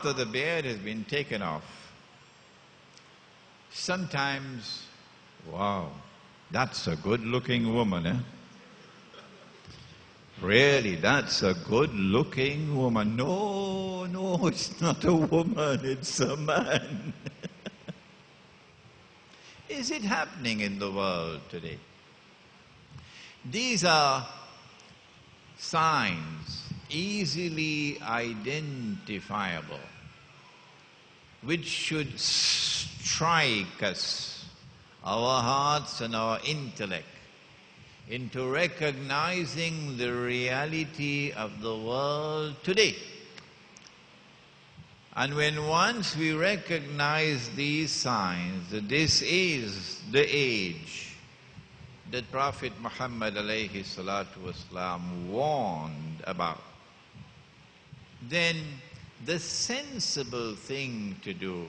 After the beard has been taken off, sometimes, wow, that's a good-looking woman, eh? Really, that's a good-looking woman. No, no, it's not a woman, it's a man. Is it happening in the world today? These are signs easily identifiable, which should strike us, our hearts and our intellect, into recognizing the reality of the world today. And when once we recognize these signs, that this is the age that Prophet Muhammad alayhi salatu wasalam warned about, then the sensible thing to do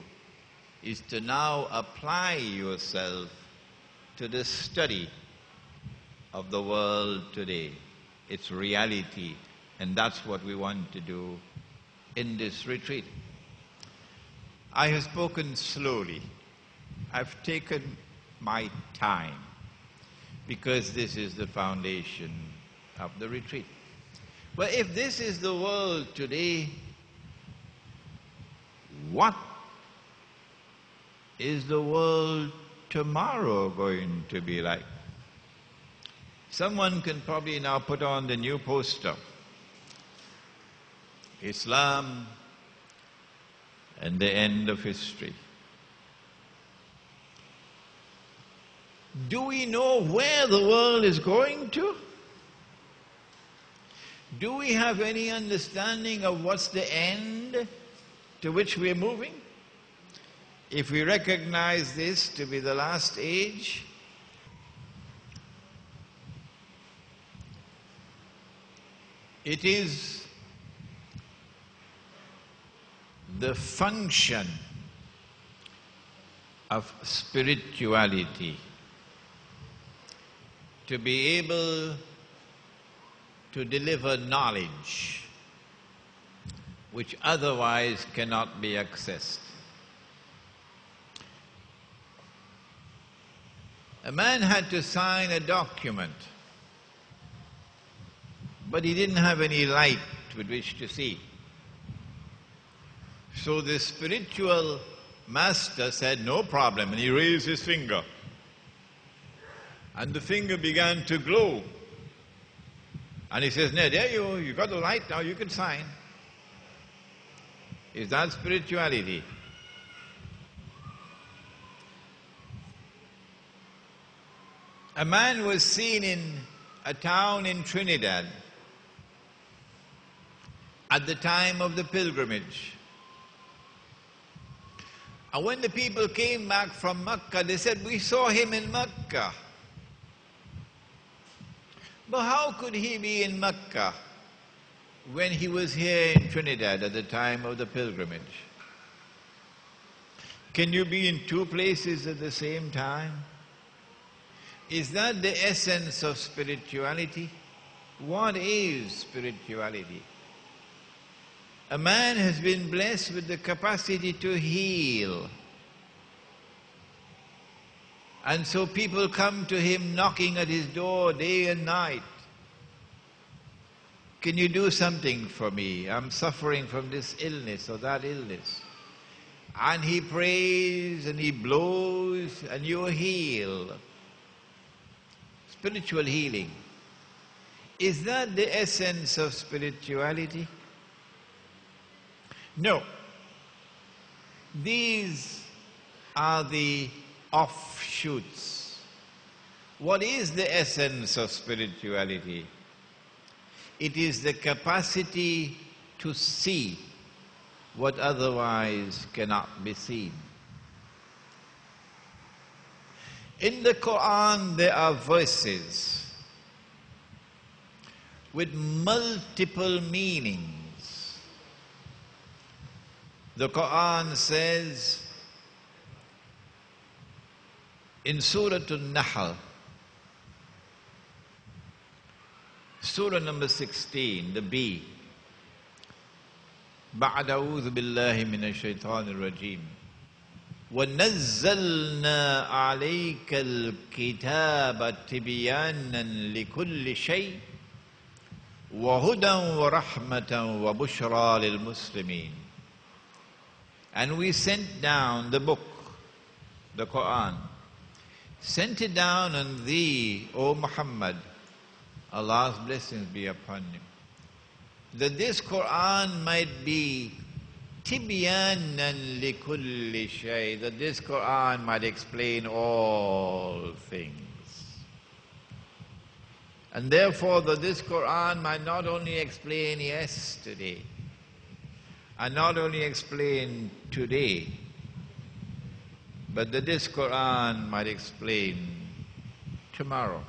is to now apply yourself to the study of the world today, its reality, and that's what we want to do in this retreat. I have spoken slowly. I've taken my time because this is the foundation of the retreat. But if this is the world today, what is the world tomorrow going to be like? Someone can probably now put on the new poster, Islam and the end of history. Do we know where the world is going to? Do we have any understanding of what's the end to which we're moving? If we recognize this to be the last age, it is the function of spirituality to be able to deliver knowledge which otherwise cannot be accessed. A man had to sign a document, but he didn't have any light with which to see. So the spiritual master said, "No problem," and he raised his finger. And the finger began to glow. And he says, "No, there you got the light now, you can sign." Is that spirituality? A man was seen in a town in Trinidad at the time of the pilgrimage. And when the people came back from Mecca, they said, "We saw him in Mecca." But how could he be in Mecca when he was here in Trinidad at the time of the pilgrimage? Can you be in two places at the same time? Is that the essence of spirituality? What is spirituality? A man has been blessed with the capacity to heal. And so people come to him knocking at his door day and night. "Can you do something for me? I'm suffering from this illness or that illness." And he prays and he blows and you're healed. Spiritual healing. Is that the essence of spirituality? No. These are the offshoots. What is the essence of spirituality? It is the capacity to see what otherwise cannot be seen. In the Quran there are verses with multiple meanings. The Quran says in Surah An-Nahl, Surah number 16, the B, بعد أعوذ بالله من الشيطان الرجيم ونزلنا عليك الكتاب تبيانا لكل شيء وهدى ورحمة وبشرى للمسلمين. And we sent down the book, the Quran, sent it down on thee, O Muhammad, Allah's blessings be upon him, that this Quran might be tibyanan likulli shay, that this Quran might explain all things. And therefore that this Quran might not only explain yesterday, and not only explain today, but that this Quran might explain tomorrow.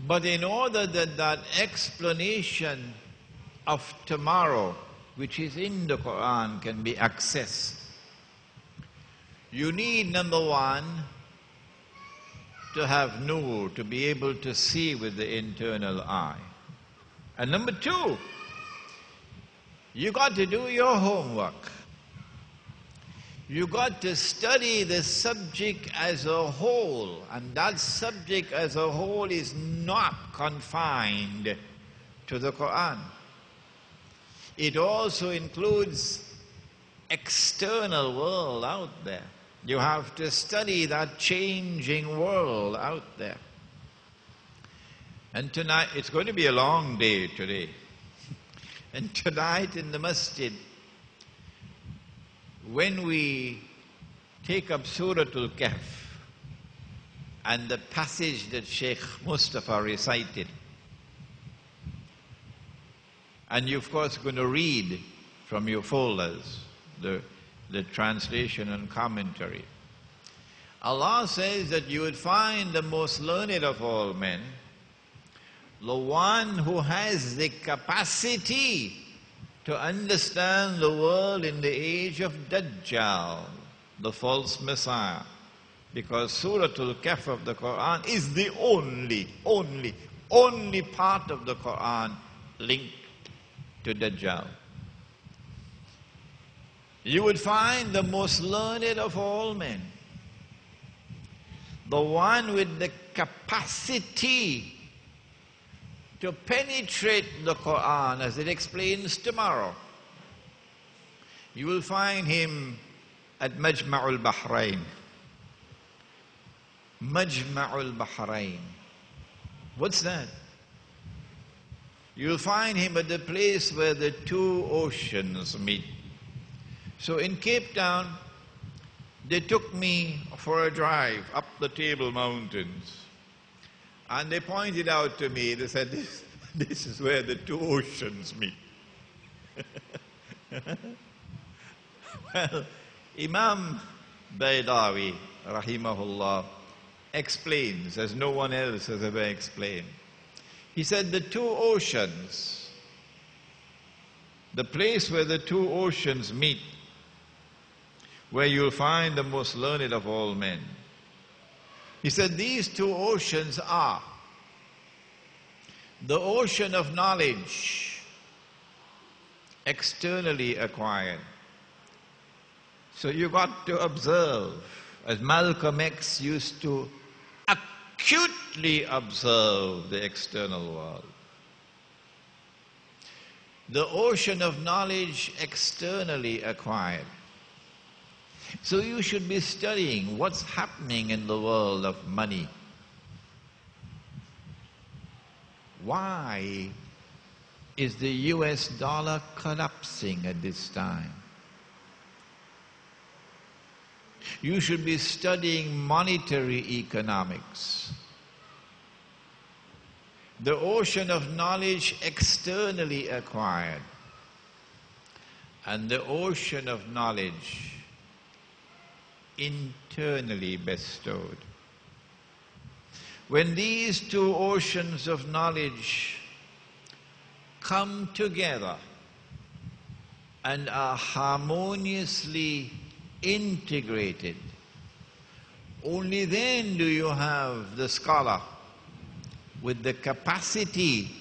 But in order that that explanation of tomorrow, which is in the Quran, can be accessed, you need, number one, to have nur, to be able to see with the internal eye. And number two, you got to do your homework. You got to study the subject as a whole, and that subject as a whole is not confined to the Quran. It also includes external world out there. You have to study that changing world out there. And tonight, it's going to be a long day today. And tonight in the masjid, when we take up Surah Al-Kahf and the passage that Sheikh Mustafa recited, and you're of course going to read from your folders the translation and commentary. Allah says that you would find the most learned of all men, the one who has the capacity to understand the world in the age of Dajjal, the false Messiah. Because Surah Al-Kahf of the Quran is the only part of the Quran linked to Dajjal. You would find the most learned of all men, the one with the capacity to penetrate the Quran as it explains tomorrow. You will find him at Majma'ul Bahrain. Majma'ul Bahrain. What's that? You'll find him at the place where the two oceans meet. So in Cape Town, they took me for a drive up the Table Mountains. And they pointed out to me, they said, this is where the two oceans meet. Well, Imam Baydawi, rahimahullah, explains, as no one else has ever explained. He said the two oceans, the place where the two oceans meet, where you'll find the most learned of all men. He said these two oceans are the ocean of knowledge, externally acquired. So you got to observe, as Malcolm X used to acutely observe the external world. The ocean of knowledge externally acquired. So you should be studying what's happening in the world of money. Why is the US dollar collapsing at this time? You should be studying monetary economics. The ocean of knowledge externally acquired, and the ocean of knowledge internally bestowed. When these two oceans of knowledge come together and are harmoniously integrated, only then do you have the scholar with the capacity